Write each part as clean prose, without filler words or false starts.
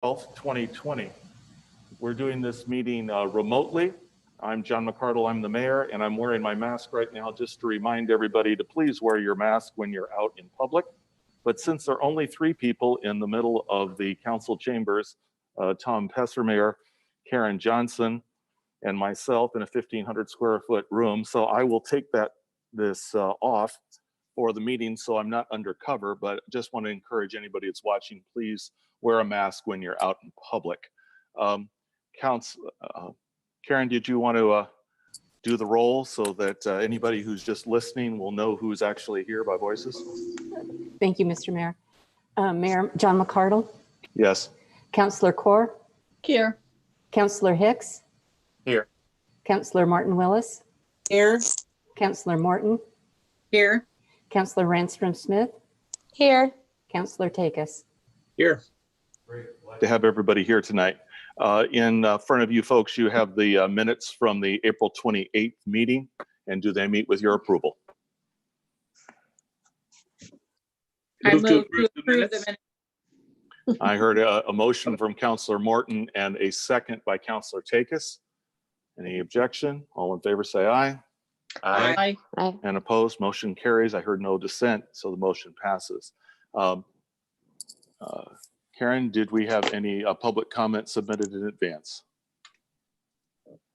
12th, 2020. We're doing this meeting remotely. I'm John McCardle, I'm the mayor, and I'm wearing my mask right now just to remind everybody to please wear your mask when you're out in public. But since there are only 3 people in the middle of the council chambers, Tom Pessermeyer, Karen Johnson, and myself in a 1,500 square foot room, so I will take this off for the meeting so I'm not undercover, but just want to encourage anybody that's watching, please wear a mask when you're out in public. Karen, did you want to do the roll so that anybody who's just listening will know who's actually here by voices? Thank you, Mr. Mayor. Mayor John McCardle. Yes. Councillor Corr. Here. Councillor Hicks. Here. Councillor Martin Willis. Here. Councillor Morton. Here. Councillor Ranstrom Smith. Here. Councillor Takis. Here. Great. Glad to have everybody here tonight. In front of you folks, you have the minutes from the April 28th meeting, and do they meet with your approval? I move to approve the approve minutes. the minutes. I heard a motion from Councillor Morton and a second by Councillor Takis. Any objection? All in favor say aye. Aye. Aye. And opposed, motion carries. I heard no dissent, so the motion passes. Karen, did we have any public comment submitted in advance?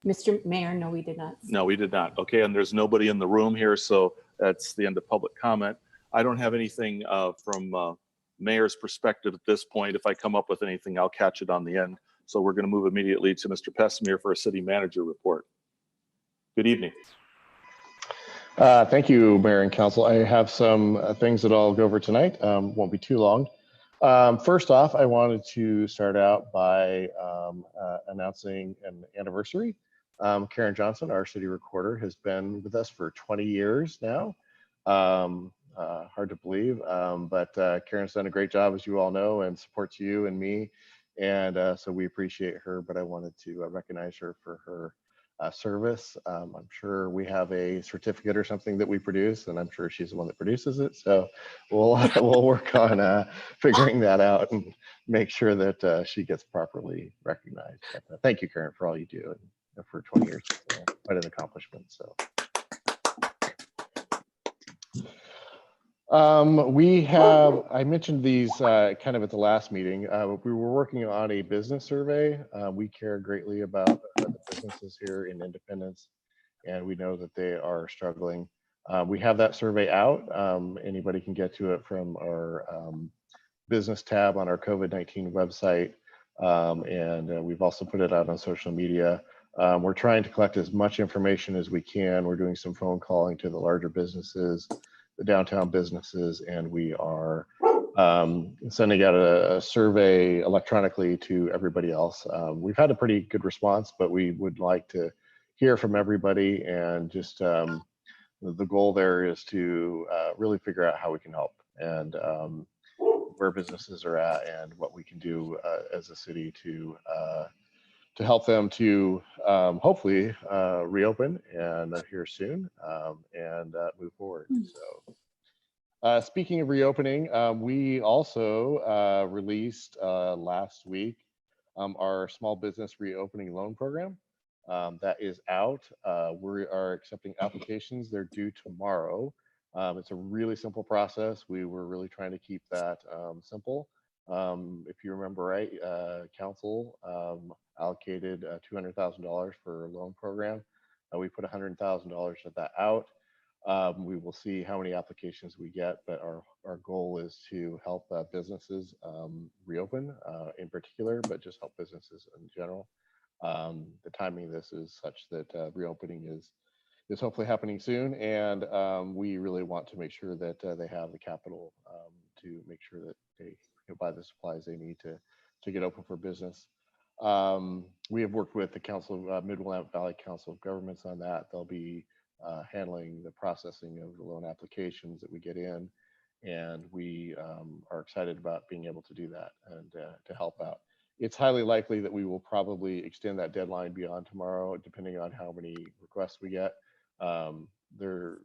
Mr. Mayor, no, we did not. No, we did not. Okay, and there's nobody in the room here, so that's the end of public comment. I don't have anything from mayor's perspective at this point. If I come up with anything, I'll catch it on the end. So we're going to move immediately to Mr. Pessemere for a city manager report. Good evening. Thank you, Mayor and Council. I have some things that I'll go over tonight. Won't be too long. First off, I wanted to start out by announcing an anniversary. Karen Johnson, our city recorder, has been with us for 20 years now. Hard to believe, but Karen's done a great job, as you all know, and supports you and me. And so we appreciate her, but I wanted to recognize her for her service. I'm sure we have a certificate or something that we produce, and I'm sure she's the one that produces it. So we'll work on figuring that out and make sure that she gets properly recognized. But, thank you, Karen, for all you do, and for 20 years. Quite an accomplishment. So. I mentioned these kind of at the last meeting. We were working on a business survey. We care greatly about the businesses here in Independence, and we know that they are struggling. We have that survey out. Anybody can get to it from our business tab on our COVID-19 website. And we've also put it out on social media. We're trying to collect as much information as we can. We're doing some phone calling to the larger businesses, the downtown businesses, and we are sending out a survey electronically to everybody else. We've had a pretty good response, but we would like to hear from everybody, and just the goal there is to really figure out how we can help, and where businesses are at, and what we can do as a city to help them to hopefully reopen and here soon, and move forward. So speaking of reopening, we also released last week our small business reopening loan program. That is out. We are accepting applications. They're due tomorrow. It's a really simple process. We were really trying to keep that simple. If you remember right, council allocated $200,000 for a loan program. We put $100,000 of that out. We will see how many applications we get, but our goal is to help businesses reopen in particular, but just help businesses in general. The timing of this is such that reopening is hopefully happening soon, and we really want to make sure that they have the capital to make sure that they buy the supplies they need to get open for business. We have worked with the Council of Mid-Willamette Valley Council of Governments on that. They'll be handling the processing of the loan applications that we get in, and we are excited about being able to do that and to help out. It's highly likely that we will probably extend that deadline beyond tomorrow, depending on how many requests we get. There,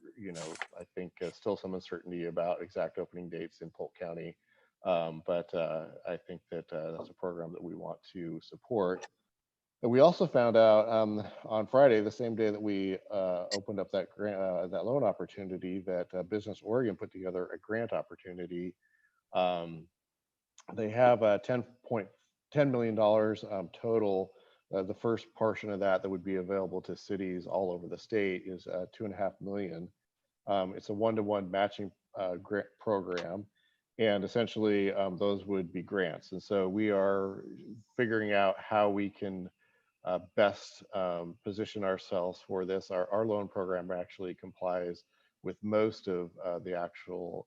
I think still some uncertainty about exact opening dates in Polk County. But I think that that's a program that we want to support. And we also found out on Friday, the same day that we opened up that grant, that loan opportunity, that Business Oregon put together a grant opportunity. Um, they have $10 million total. The first portion of that would be available to cities all over the state is 2.5 million. It's a one-to-one matching grant program, and essentially those would be grants. And so we are figuring out how we can best position ourselves for this. Our loan program actually complies with most of the actual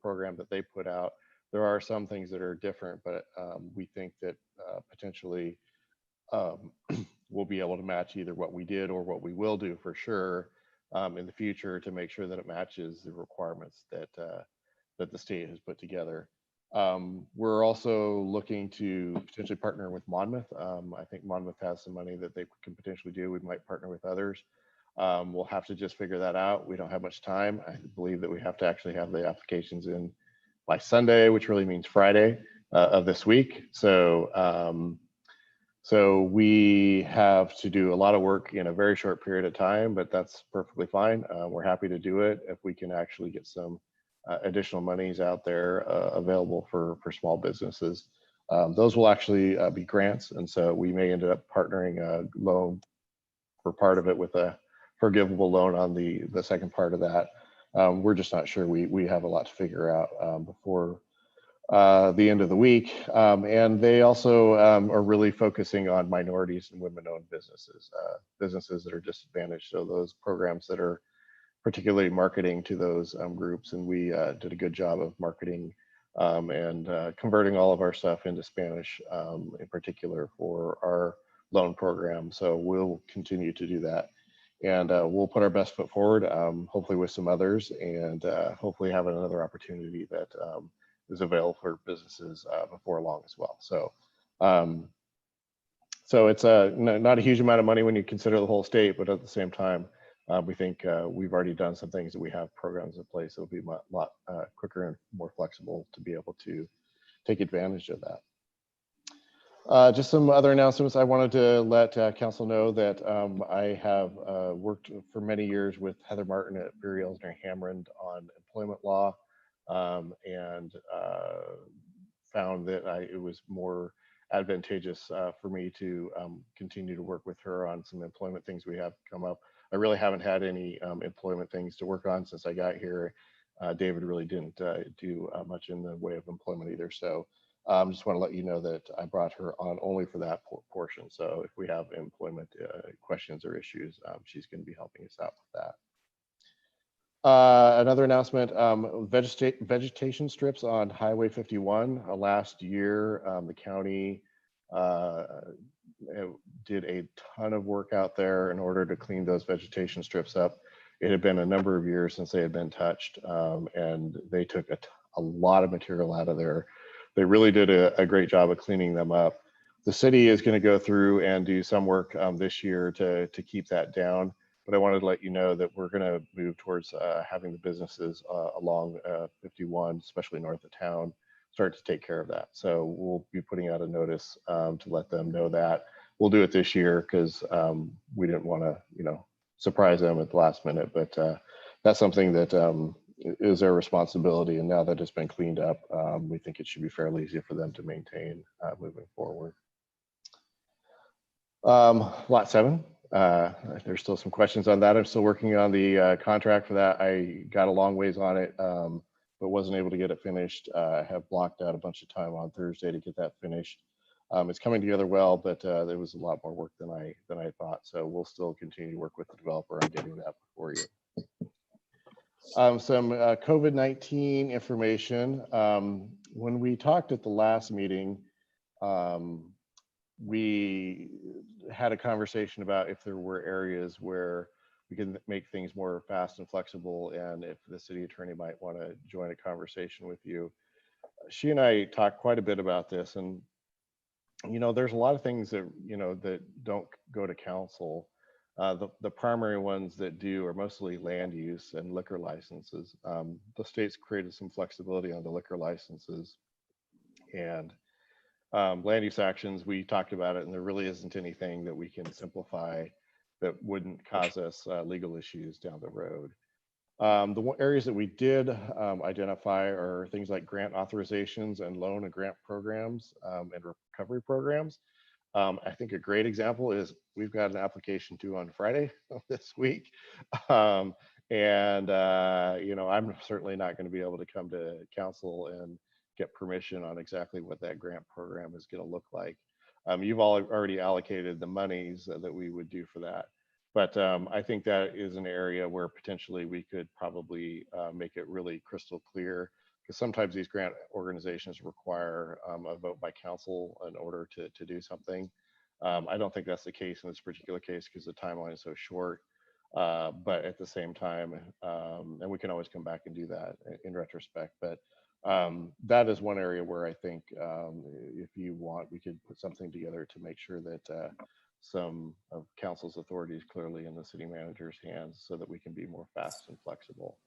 program that they put out. There are some things that are different, but we think that potentially we'll be able to match either what we did or what we will do for sure in the future to make sure that it matches the requirements that that the state has put together. We're also looking to potentially partner with Monmouth. I think Monmouth has some money that they can potentially do. We might partner with others. We'll have to just figure that out. We don't have much time. I believe that we have to actually have the applications in by Sunday, which really means Friday of this week. So we have to do a lot of work in a very short period of time, but that's perfectly fine. We're happy to do it if we can actually get some additional monies out there available for small businesses. Those will actually be grants, and so we may end up partnering a loan for part of it with a forgivable loan on the second part of that. We're just not sure. We have a lot to figure out before the end of the week. And they also are really focusing on minorities and women-owned businesses, businesses that are disadvantaged. So those programs that are particularly marketing to those groups. And we did a good job of marketing and converting all of our stuff into Spanish in particular for our loan program. So we'll continue to do that. And we'll put our best foot forward, hopefully with some others, and hopefully have another opportunity that is available for businesses before long as well. So, so it's not a huge amount of money when you consider the whole state, but at the same time, we think we've already done some things that we have programs in place. It'll be a lot quicker and more flexible to be able to take advantage of that. Just some other announcements. I wanted to let council know that I have worked for many years with Heather Martin at Beery Elsner Hamrand on employment law, and found that it was more advantageous for me to continue to work with her on some employment things we have come up. I really haven't had any employment things to work on since I got here. David really didn't do much in the way of employment either. So just want to let you know that I brought her on only for that portion. So if we have employment questions or issues, she's going to be helping us out with that. Another announcement, vegetation strips on Highway 51. Last year, the county did a ton of work out there in order to clean those vegetation strips up. It had been a number of years since they had been touched, and they took a lot of material out of there. They really did a great job of cleaning them up. The city is going to go through and do some work this year to keep that down. But I wanted to let you know that we're going to move towards having the businesses along 51, especially north of town, start to take care of that. So we'll be putting out a notice to let them know that. We'll do it this year because we didn't want to, surprise them at the last minute. But that's something that is their responsibility. And now that it's been cleaned up, we think it should be fairly easy for them to maintain moving forward. Lot 7. There's still some questions on that. I'm still working on the contract for that. I got a long ways on it, but wasn't able to get it finished. I have blocked out a bunch of time on Thursday to get that finished. It's coming together well, but there was a lot more work than I thought. So we'll still continue to work with the developer on getting that for you. Some COVID-19 information. When we talked at the last meeting, we had a conversation about if there were areas where we can make things more fast and flexible, and if the city attorney might want to join a conversation with you. She and I talked quite a bit about this, and there's a lot of things that that don't go to council. The primary ones that do are mostly land use and liquor licenses. The state's created some flexibility on the liquor licenses And land use actions, we talked about it, and there really isn't anything that we can simplify that wouldn't cause us legal issues down the road. The areas that we did identify are things like grant authorizations and loan and grant programs and recovery programs. I think a great example is we've got an application due on Friday of this week. You know, I'm certainly not going to be able to come to council and get permission on exactly what that grant program is going to look like. You've all already allocated the monies that we would do for that. But I think that is an area where potentially we could probably make it really crystal clear, because sometimes these grant organizations require a vote by council in order to do something. I don't think that's the case in this particular case because the timeline is so short. But at the same time, and we can always come back and do that in retrospect, but that is one area where I think if you want, we could put something together to make sure that some of council's authority is clearly in the city manager's hands so that we can be more fast and flexible.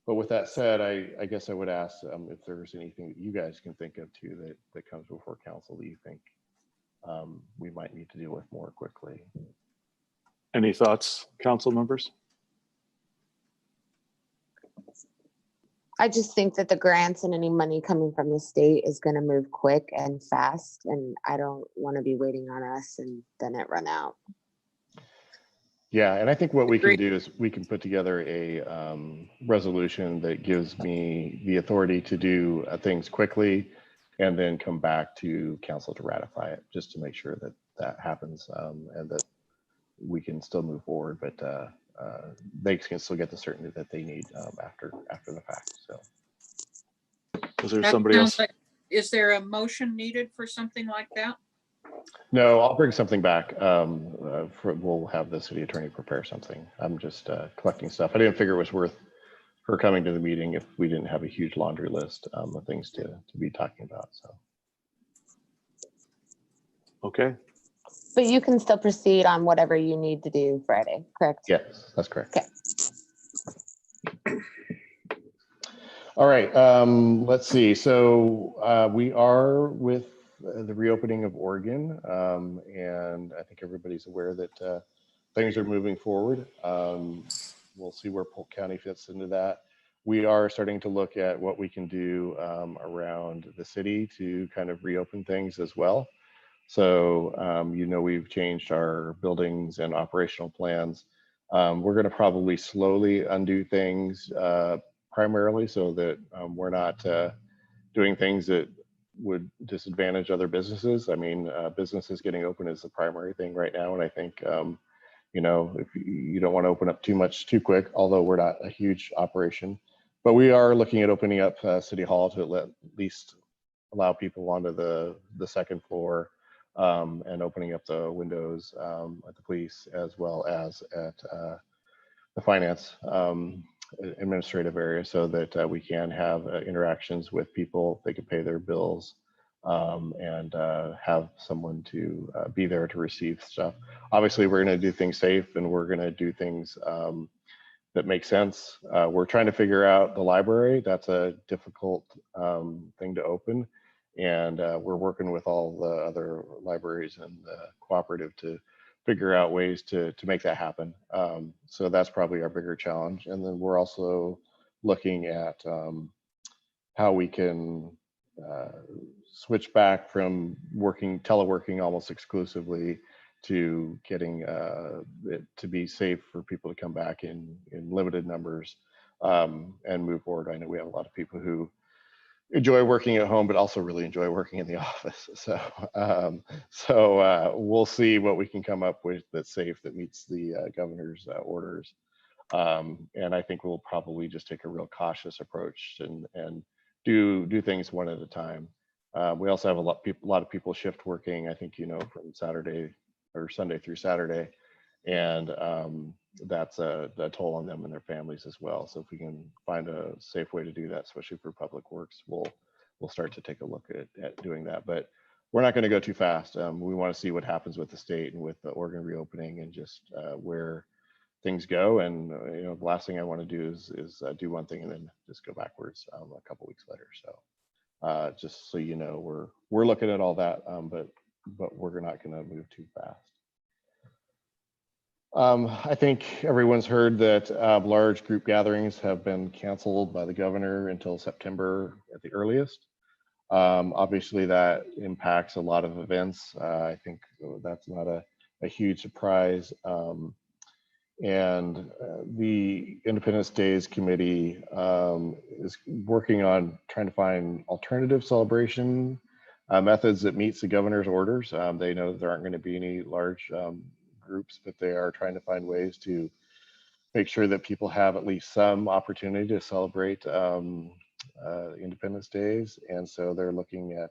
But with that said, I guess I would ask if there's anything that you guys can think of too that comes before council that you think we might need to deal with more quickly. Any thoughts, council members? I just think that the grants and any money coming from the state is going to move quick and fast, and I don't want to be waiting on us and then it run out. Yeah, and I think what we can Agreed. do is we can put together a resolution that gives me the authority to do things quickly and then come back to council to ratify it, just to make sure that that happens and that we can still move forward, but they can still get the certainty that they need after the fact. So Is there That somebody sounds else? like- Is there a motion needed for something like that? no, I'll bring something back. We'll have the city attorney prepare something. I'm just collecting stuff. I didn't figure it was worth her coming to the meeting if we didn't have a huge laundry list of things to be talking about. So Okay, But you can still proceed on whatever you need to do Friday, correct? yes, that's correct. Okay. All right, let's see. So we are with the reopening of Oregon, and I think everybody's aware that things are moving forward. We'll see where Polk County fits into that. We are starting to look at what we can do around the city to kind of reopen things as well. So, you know, we've changed our buildings and operational plans. We're going to probably slowly undo things primarily so that we're not doing things that would disadvantage other businesses. I mean, businesses getting open is the primary thing right now. And I think, you know, if you don't want to open up too much too quick, although we're not a huge operation, but we are looking at opening up City Hall to at least allow people onto the second floor and opening up the windows at the police as well as at the finance administrative area so that we can have interactions with people. They can pay their bills and have someone to be there to receive stuff. Obviously, we're going to do things safe and we're going to do things that make sense. We're trying to figure out the library. That's a difficult thing to open. And we're working with all the other libraries and the cooperative to figure out ways to make that happen. So that's probably our bigger challenge. And then we're also looking at how we can switch back from teleworking almost exclusively to getting it to be safe for people to come back in limited numbers and move forward. I know we have a lot of people who enjoy working at home, but also really enjoy working in the office. So we'll see what we can come up with that's safe, that meets the governor's orders. And I think we'll probably just take a real cautious approach and do things one at a time. We also have a lot of people shift working, I think, you know, from Saturday or Sunday through Saturday. And that's a toll on them and their families as well. So if we can find a safe way to do that, especially for public works, we'll start to take a look at doing that. But we're not going to go too fast. We want to see what happens with the state and with the Oregon reopening and just where things go. And you know, the last thing I want to do is do one thing and then just go backwards a couple weeks later. So Just so you know, we're looking at all that, but we're not going to move too fast. I think everyone's heard that large group gatherings have been canceled by the governor until September at the earliest. Obviously, that impacts a lot of events. I think that's not a huge surprise. And the Independence Days Committee is working on trying to find alternative celebration methods that meets the governor's orders. They know that there aren't going to be any large groups, but they are trying to find ways to make sure that people have at least some opportunity to celebrate Independence Days. And so they're looking at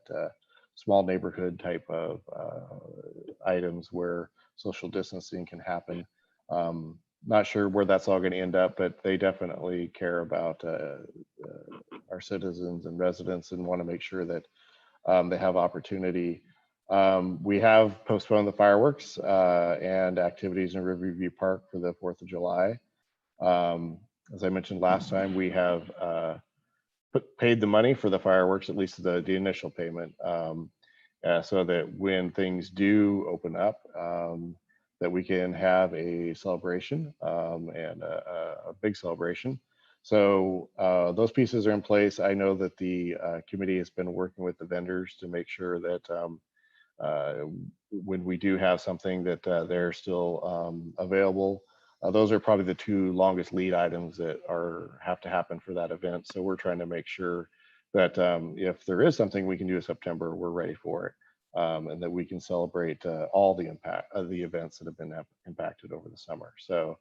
small neighborhood type of items where social distancing can happen. Not sure where that's all going to end up, but they definitely care about our citizens and residents and want to make sure that they have opportunity. We have postponed the fireworks and activities in Riverview Park for the 4th of July. As I mentioned last time, we have paid the money for the fireworks, at least the initial payment, so that when things do open up, that we can have a celebration and a big celebration. So those pieces are in place. I know that the committee has been working with the vendors to make sure that when we do have something that they're still available. Those are probably the two longest lead items that have to happen for that event. So we're trying to make sure that if there is something we can do in September, we're ready for it, and that we can celebrate all the impact of the events that have been impacted over the summer. So,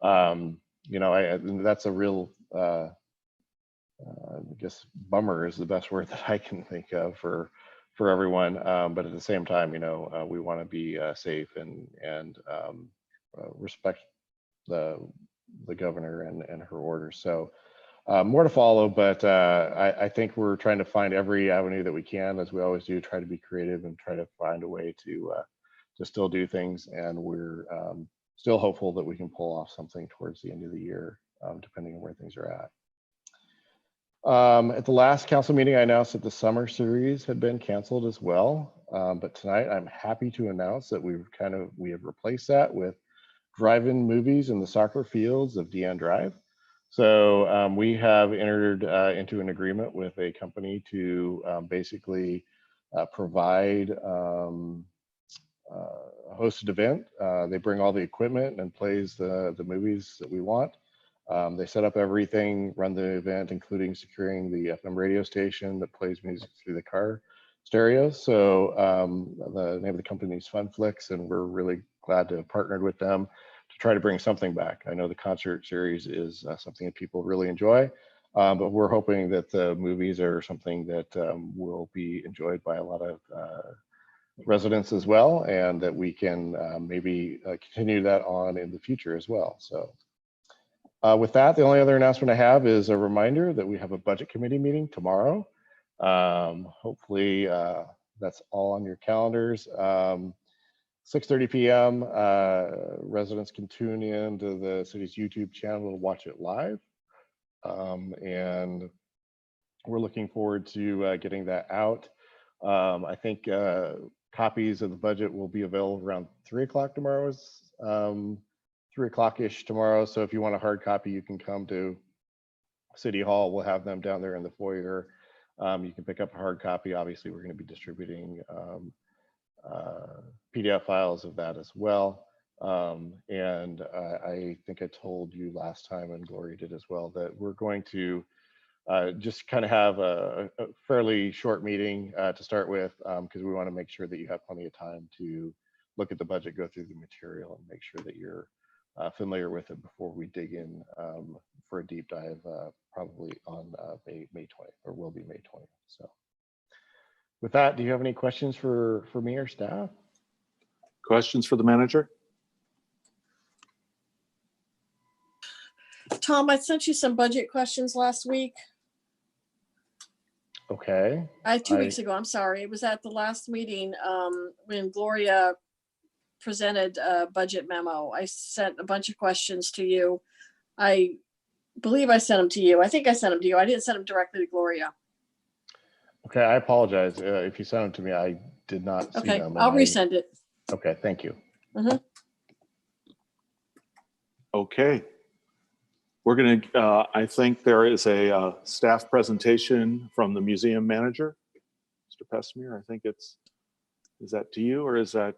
you know, that's a real, I guess, bummer is the best word that I can think of for everyone. But at the same time, you know, we want to be safe and respect the governor and her orders. So more to follow, but I think we're trying to find every avenue that we can, as we always do, try to be creative and try to find a way to still do things. And we're still hopeful that we can pull off something towards the end of the year, depending on where things are at. At the last council meeting, I announced that the summer series had been canceled as well. But tonight I'm happy to announce that we have replaced that with drive-in movies in the soccer fields of Deanne Drive. So we have entered into an agreement with a company to basically provide a hosted event. They bring all the equipment and plays the movies that we want. They set up everything, run the event, including securing the FM radio station that plays music through the car stereos. So the name of the company is Funflix, and we're really glad to have partnered with them to try to bring something back. I know the concert series is something that people really enjoy, but we're hoping that the movies are something that will be enjoyed by a lot of residents as well, and that we can maybe continue that on in the future as well. So with that, the only other announcement I have is a reminder that we have a budget committee meeting tomorrow. Hopefully that's all on your calendars. 6:30 p.m. Residents can tune in to the city's YouTube channel to watch it live. And we're looking forward to getting that out. I think copies of the budget will be available around 3 o'clock tomorrow. 3 o'clock-ish tomorrow. So if you want a hard copy, you can come to City Hall. We'll have them down there in the foyer. You can pick up a hard copy. Obviously, we're going to be distributing PDF files of that as well. And I think I told you last time, and Gloria did as well, that we're going to just kind of have a fairly short meeting to start with, because we want to make sure that you have plenty of time to look at the budget, go through the material, and make sure that you're familiar with it before we dig in for a deep dive, probably on May 20th, or will be May 20th. So with that, do you have any questions for me or staff? Questions for the manager? Tom, I sent you some budget questions last week. Okay. 2 weeks ago, I'm sorry. It was at the last meeting when Gloria presented a budget memo. I sent a bunch of questions to you. I believe I sent them to you. I think I sent them to you. I didn't send them directly to Gloria. Okay, I apologize. If you sent them to me, I did not see Okay, them. I'll and I- resend it. Okay, thank you. Okay. We're going to, I think there is a staff presentation from the museum manager, Mr. Pesmere. I think it's, is that to you or is that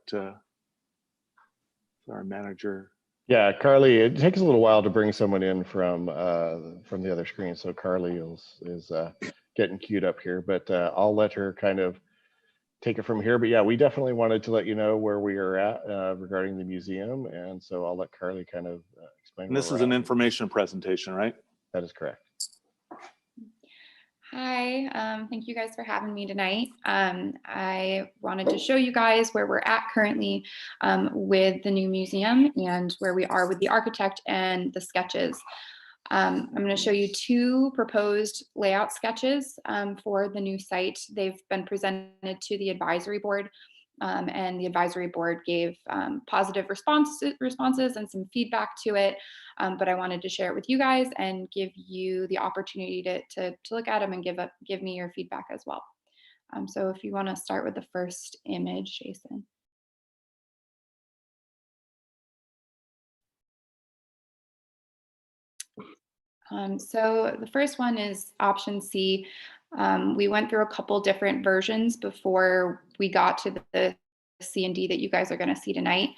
our manager? Yeah, Carly, it takes a little while to bring someone in from the other screen. So Carly is getting queued up here, but I'll let her kind of take it from here. But yeah, we definitely wanted to let you know where we are at regarding the museum. And so I'll let Carly kind of explain. And where this we're is an at. information presentation, right? That is correct. Hi, thank you guys for having me tonight. I wanted to show you guys where we're at currently with the new museum and where we are with the architect and the sketches. I'm going to show you two proposed layout sketches for the new site. They've been presented to the advisory board, and the advisory board gave positive responses and some feedback to it. But I wanted to share it with you guys and give you the opportunity to look at them and give me your feedback as well. So if you want to start with the first image, Jason. So the first one is option C. We went through a couple different versions before we got to the C and D that you guys are going to see tonight.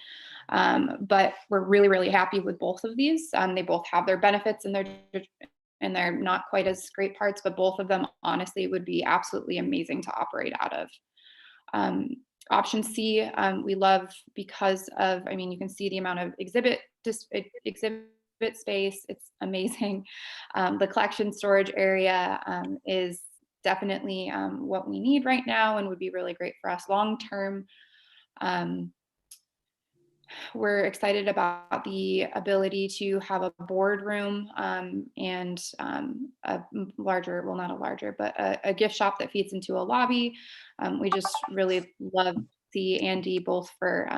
But we're really, really happy with both of these. They both have their benefits and they're not quite as great parts, but both of them honestly would be absolutely amazing to operate out of. Option C, we love because of, I mean, you can see the amount of exhibit space. It's amazing. The collection storage area is definitely what we need right now and would be really great for us long term. We're excited about the ability to have a boardroom and a larger, well, not a larger, but a gift shop that feeds into a lobby. We just really love C and D both for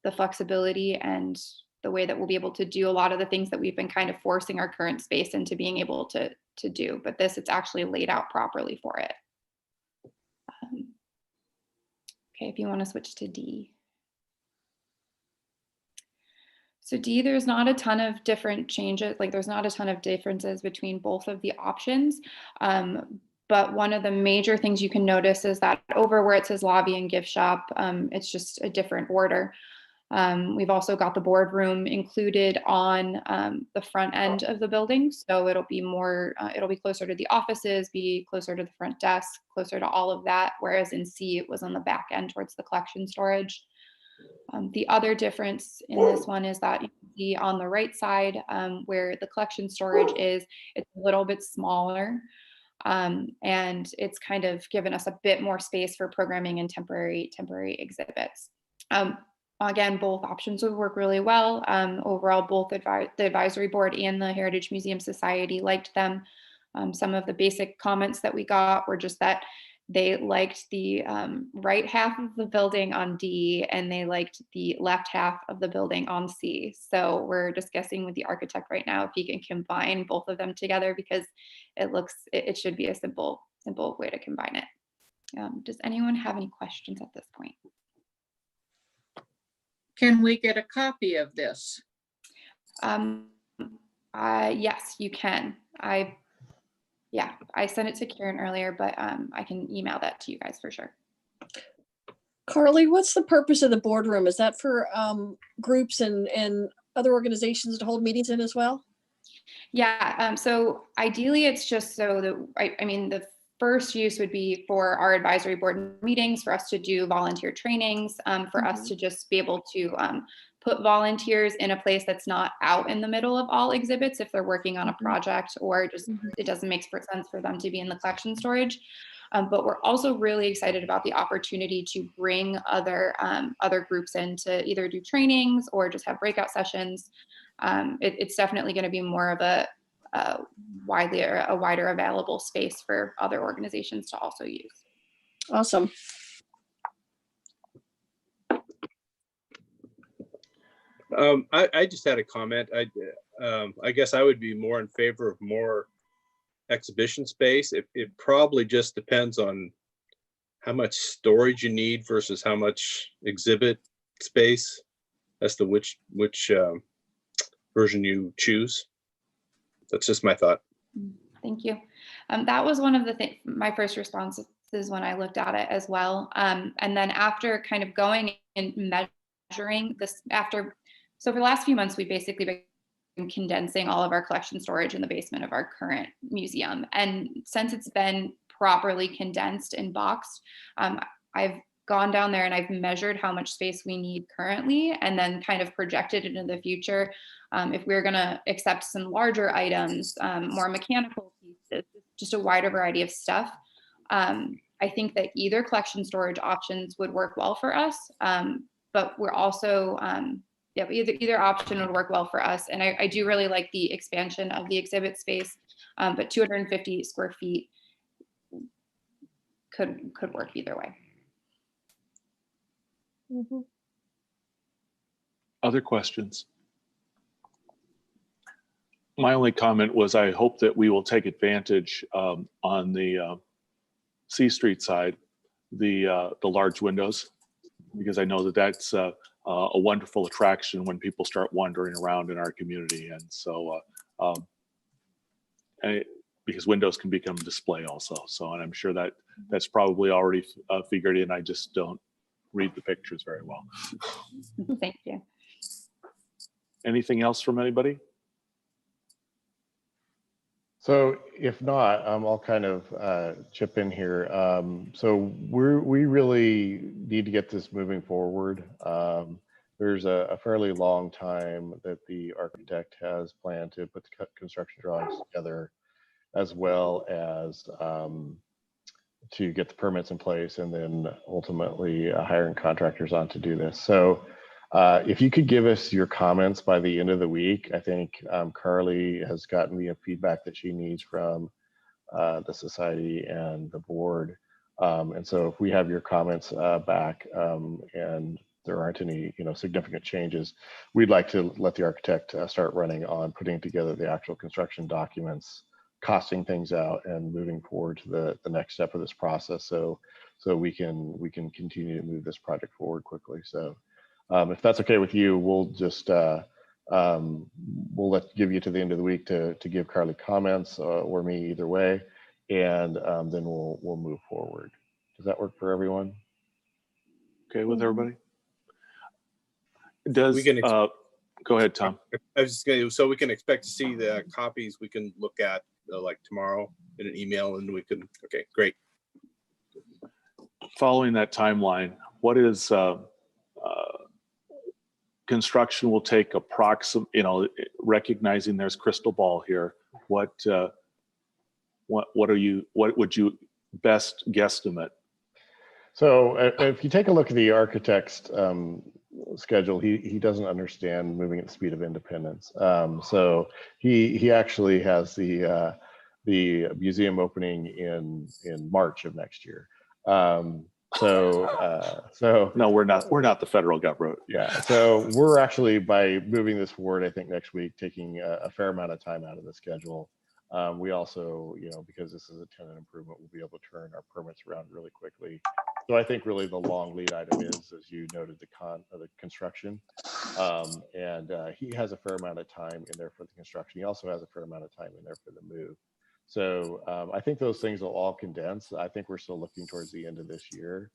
the flexibility and the way that we'll be able to do a lot of the things that we've been kind of forcing our current space into being able to do. But this, it's actually laid out properly for it. Okay, if you want to switch to D. So D, there's not a ton of different changes, like there's not a ton of differences between both of the options. But one of the major things you can notice is that over where it says lobby and gift shop, it's just a different order. We've also got the boardroom included on the front end of the building. So it'll be more, it'll be closer to the offices, be closer to the front desk, closer to all of that. Whereas in C, it was on the back end towards the collection storage. The other difference in this one is that you can see on the right side where the collection storage is, it's a little bit smaller. And it's kind of given us a bit more space for programming and temporary exhibits. Again, both options would work really well. Overall, both the advisory board and the Heritage Museum Society liked them. Some of the basic comments that we got were just that they liked the right half of the building on D and they liked the left half of the building on C. So we're discussing with the architect right now if he can combine both of them together because it should be a simple way to combine it. Does anyone have any questions at this point? Can we get a copy of this? Yes, you can. I sent it to Karen earlier, but I can email that to you guys for sure. Carly, what's the purpose of the boardroom? Is that for groups and other organizations to hold meetings in as well? Yeah, so ideally it's just so that, I mean, the first use would be for our advisory board meetings, for us to do volunteer trainings, for us to just be able to put volunteers in a place that's not out in the middle of all exhibits if they're working on a project or just it doesn't make sense for them to be in the collection storage. But we're also really excited about the opportunity to bring other groups in to either do trainings or just have breakout sessions. It's definitely going to be more of a wider available space for other organizations to also use. Awesome. I just had a comment. I guess I would be more in favor of more exhibition space. It probably just depends on how much storage you need versus how much exhibit space as to which version you choose. That's just my thought. Thank you. That was one of the my first responses when I looked at it as well. And then after kind of going and measuring this so for the last few months, we've basically been condensing all of our collection storage in the basement of our current museum. And since it's been properly condensed and boxed, I've gone down there and I've measured how much space we need currently and then kind of projected it into the future. If we're going to accept some larger items, more mechanical pieces, just a wider variety of stuff. I think that either collection storage options would work well for us, but we're also, either option would work well for us. And I do really like the expansion of the exhibit space, but 250 square feet could work either way. Other questions? My only comment was I hope that we will take advantage on the C Street side, the large windows, because I know that that's a wonderful attraction when people start wandering around in our community. And so, because windows can become display also. So, and I'm sure that that's probably already figured in. I just don't read the pictures very well. Thank you. Anything else from anybody? So if not, I'll kind of chip in here. So we really need to get this moving forward. There's a fairly long time that the architect has planned to put the construction drawings together, as well as to get the permits in place, and then ultimately hiring contractors on to do this. So if you could give us your comments by the end of the week, I think Carly has gotten me a feedback that she needs from the society and the board. And so if we have your comments back and there aren't any significant changes, we'd like to let the architect start running on putting together the actual construction documents, costing things out, and moving forward to the next step of this process. So we can continue to move this project forward quickly. So if that's okay with you, we'll just we'll give you to the end of the week to give Carly comments or me, either way, and then we'll move forward. Does that work for everyone? Okay with everybody? Does go ahead, Tom. I was just gonna, so we can expect to see the copies we can look at like tomorrow in an email, and we can. Okay, great. Following that timeline, what is construction will take approximate, recognizing there's crystal ball here. What would you best guesstimate? So if you take a look at the architect's schedule, he doesn't understand moving at the speed of independence. So he actually has the museum opening in March of next year. So No, we're not the federal government. yeah, so we're actually, by moving this forward, I think next week, taking a fair amount of time out of the schedule. We also, because this is a tenant improvement, we'll be able to turn our permits around really quickly. So I think really the long lead item is, as you noted, the construction. And he has a fair amount of time in there for the construction. He also has a fair amount of time in there for the move. So I think those things will all condense. I think we're still looking towards the end of this year,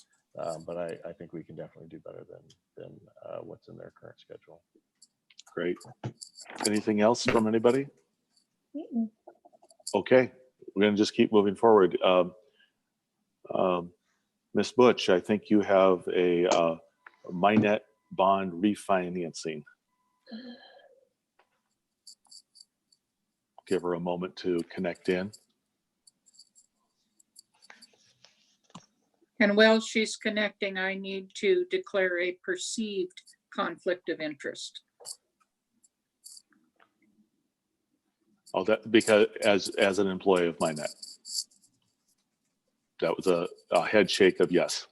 but I think we can definitely do better than what's in their current schedule. Great. Anything else from anybody? Okay, we're going to just keep moving forward. Ms. Butch, I think you have a Minnet bond refinancing. Give her a moment to connect in. And while she's connecting, I need to declare a perceived conflict of interest. Oh, that because as an employee of Minnet. That was a head shake of yes.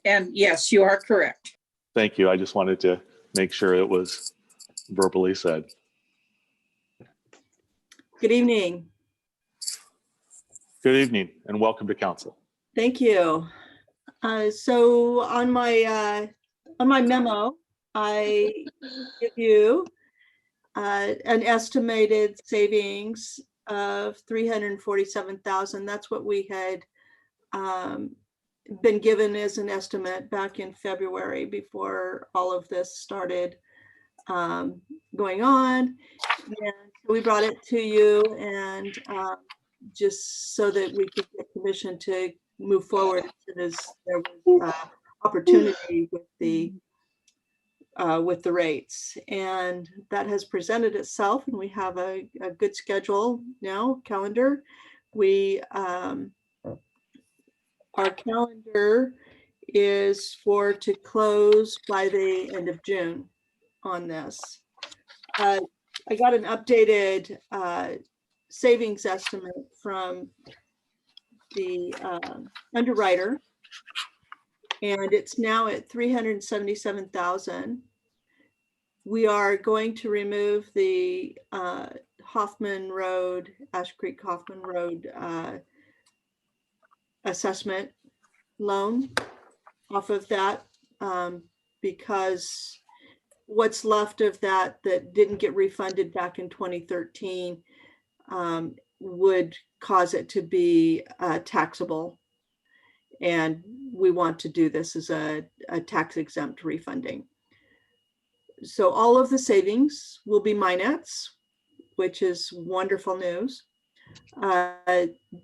And yes, you are correct. Thank you. I just wanted to make sure it was verbally said. Good evening. Good evening and welcome to council. Thank you. So on my memo, I give you an estimated savings of 347,000. That's what we had been given as an estimate back in February before all of this started going on. And we brought it to you and just so that we could get permission to move forward as soon as there was opportunity with the rates. And that has presented itself, and we have a good schedule now, calendar. Our calendar is to close by the end of June on this. I got an updated savings estimate from the underwriter, and it's now at 377,000. We are going to remove the Hoffman Road, Ash Creek Hoffman Road assessment loan off of that because what's left of that didn't get refunded back in 2013 would cause it to be taxable. And we want to do this as a tax exempt refunding. So all of the savings will be Minets, which is wonderful news.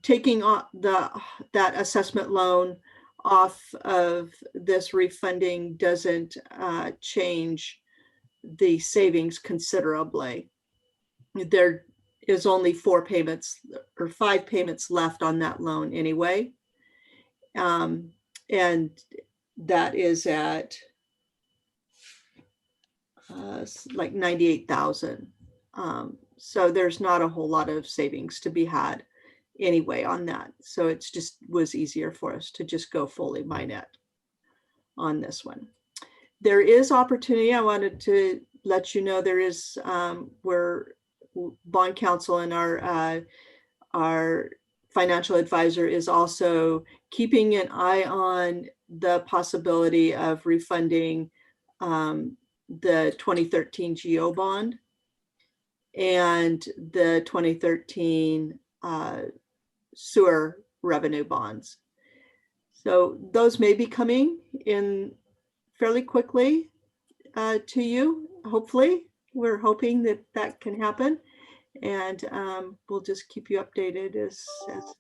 Taking that assessment loan off of this refunding doesn't change the savings considerably. There is only 4 payments or 5 payments left on that loan anyway. And that is at like 98,000. So there's not a whole lot of savings to be had anyway on that. So it's just was easier for us to just go fully Minet on this one. There is opportunity. I wanted to let you know there is where bond counsel and our financial advisor is also keeping an eye on the possibility of refunding the 2013 GO bond and the 2013 sewer revenue bonds. So those may be coming in fairly quickly to you. Hopefully, we're hoping that can happen, and we'll just keep you updated as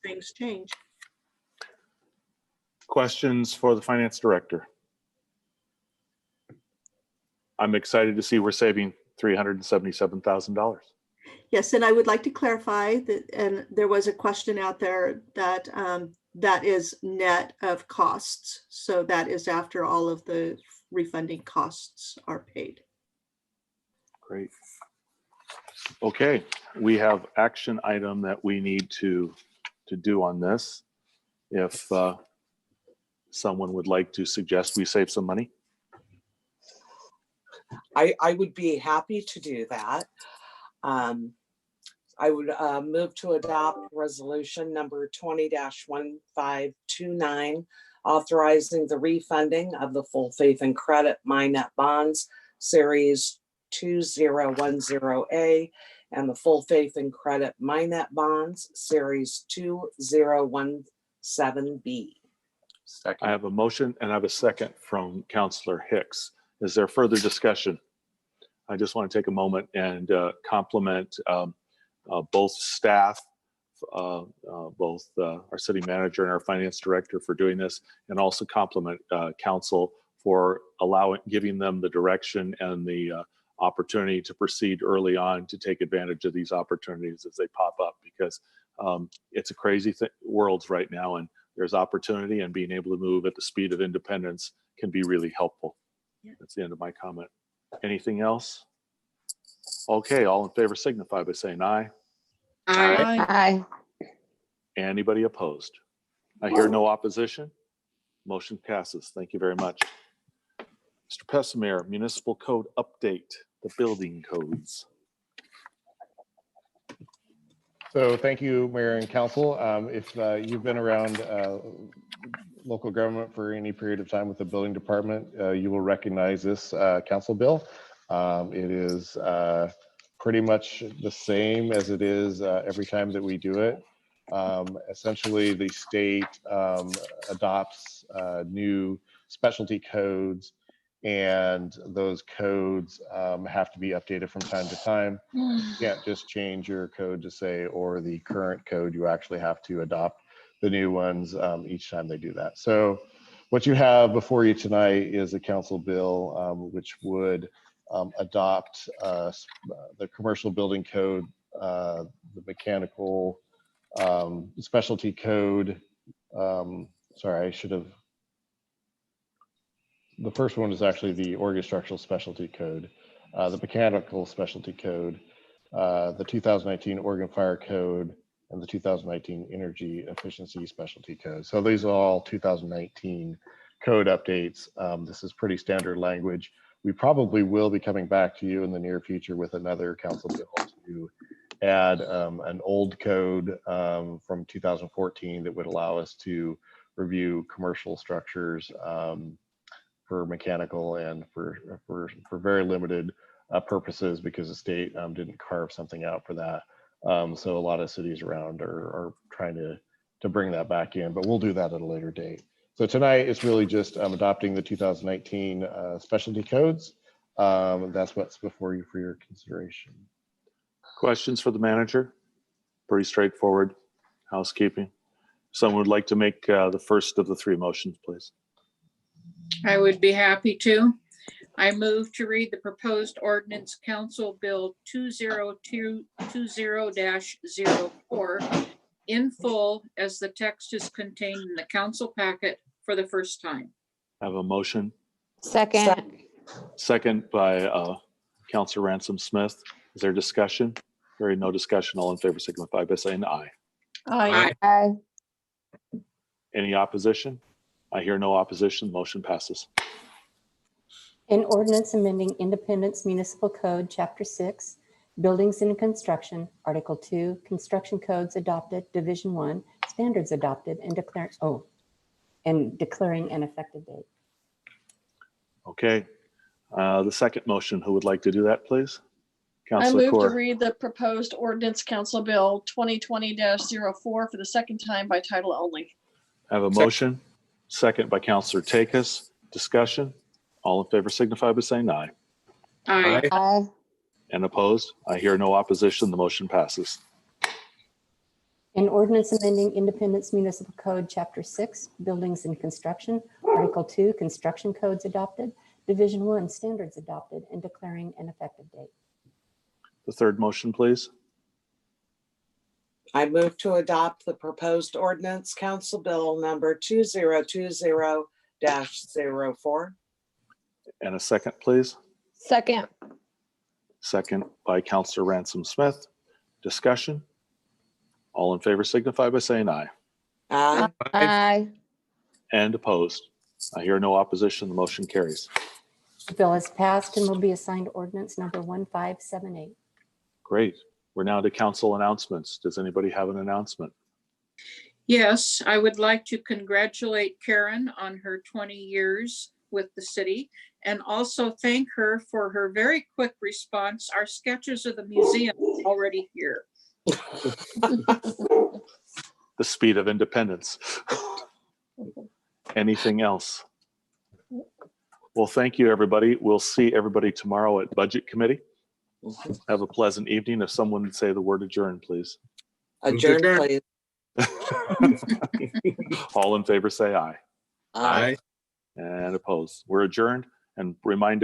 things change. Questions for the finance director? I'm excited to see we're saving $377,000. Yes, and I would like to clarify that, and there was a question out there that that is net of costs. So that is after all of the refunding costs are paid. Great. Okay, we have action item that we need to do on this. If someone would like to suggest we save some money. I would be happy to do that. I would move to adopt resolution number 20-1529, authorizing the refunding of the Full Faith and Credit Minet bonds series 2010A and the Full Faith and Credit Minet bonds series 2017B. Second. I have a motion and I have a second from Councillor Hicks. Is there further discussion? I just want to take a moment and compliment both staff, both our city manager and our finance director for doing this, and also compliment council for giving them the direction and the opportunity to proceed early on to take advantage of these opportunities as they pop up, because it's a crazy world right now, and there's opportunity, and being able to move at the speed of independence can be really helpful. Yeah. That's the end of my comment. Anything else? Okay, all in favor signify by saying aye. Aye. Aye. Anybody opposed? I hear no opposition. Motion passes. Thank you very much. Mr. Pessimir, municipal code update, the building codes. So thank you, Mayor and Council. If you've been around local government for any period of time with the building department, you will recognize this council bill. It is pretty much the same as it is every time that we do it. Essentially, the state adopts new specialty codes, and those codes have to be updated from time to time. You can't just change your code to say, or the current code. You actually have to adopt the new ones each time they do that. So what you have before you tonight is a council bill which would adopt the commercial building code, the mechanical specialty code. Sorry, I should have. The first one is actually the Oregon Structural Specialty Code, the Mechanical Specialty Code, the 2019 Oregon Fire Code, and the 2019 Energy Efficiency Specialty Code. So these are all 2019 code updates. This is pretty standard language. We probably will be coming back to you in the near future with another council bill to add an old code from 2014 that would allow us to review commercial structures for mechanical and for very limited purposes, because the state didn't carve something out for that. So a lot of cities around are trying to bring that back in, but we'll do that at a later date. So tonight it's really just adopting the 2019 specialty codes. That's what's before you for your consideration. Questions for the manager? Pretty straightforward housekeeping. Someone would like to make the first of the three motions, please. I would be happy to. I move to read the proposed ordinance Council Bill 2020-04 in full as the text is contained in the council packet for the first time. I have a motion. Second. Second by Councilor Ransom Smith. Is there discussion? Hearing no discussion, all in favor signify by saying aye. Aye. Aye. Any opposition? I hear no opposition. Motion passes. An ordinance amending Independence Municipal Code, Chapter 6, Buildings and Construction, Article 2, Construction Codes adopted, Division 1, Standards adopted, and declaring an effective date. Okay. The second motion, who would like to do that, please? I Councilor move to Core. read the proposed ordinance Council Bill 2020-04 for the second time by title only. I have a motion. Second by Councilor Takis. Discussion. All in favor signify by saying aye. Aye. Aye. And opposed? I hear no opposition. The motion passes. An ordinance amending Independence Municipal Code, Chapter 6, Buildings and Construction, Article 2, Construction Codes adopted, Division 1, Standards adopted, and declaring an effective date. The third motion, please. I move to adopt the proposed ordinance Council Bill number 2020-04. And a second, please. Second. Second by Councilor Ransom Smith. Discussion. All in favor signify by saying aye. Aye. Aye. And opposed? I hear no opposition. The motion carries. The bill is passed and will be assigned ordinance number 1578. Great. We're now to council announcements. Does anybody have an announcement? Yes, I would like to congratulate Karen on her 20 years with the city and also thank her for her very quick response. Our sketches of the museum are already here. The speed of independence. Anything else? Well, thank you, everybody. We'll see everybody tomorrow at Budget Committee. Have a pleasant evening. If someone would say the word adjourn, please. Adjourn, please. All in favor, say aye. Aye. And opposed. We're adjourned, and remind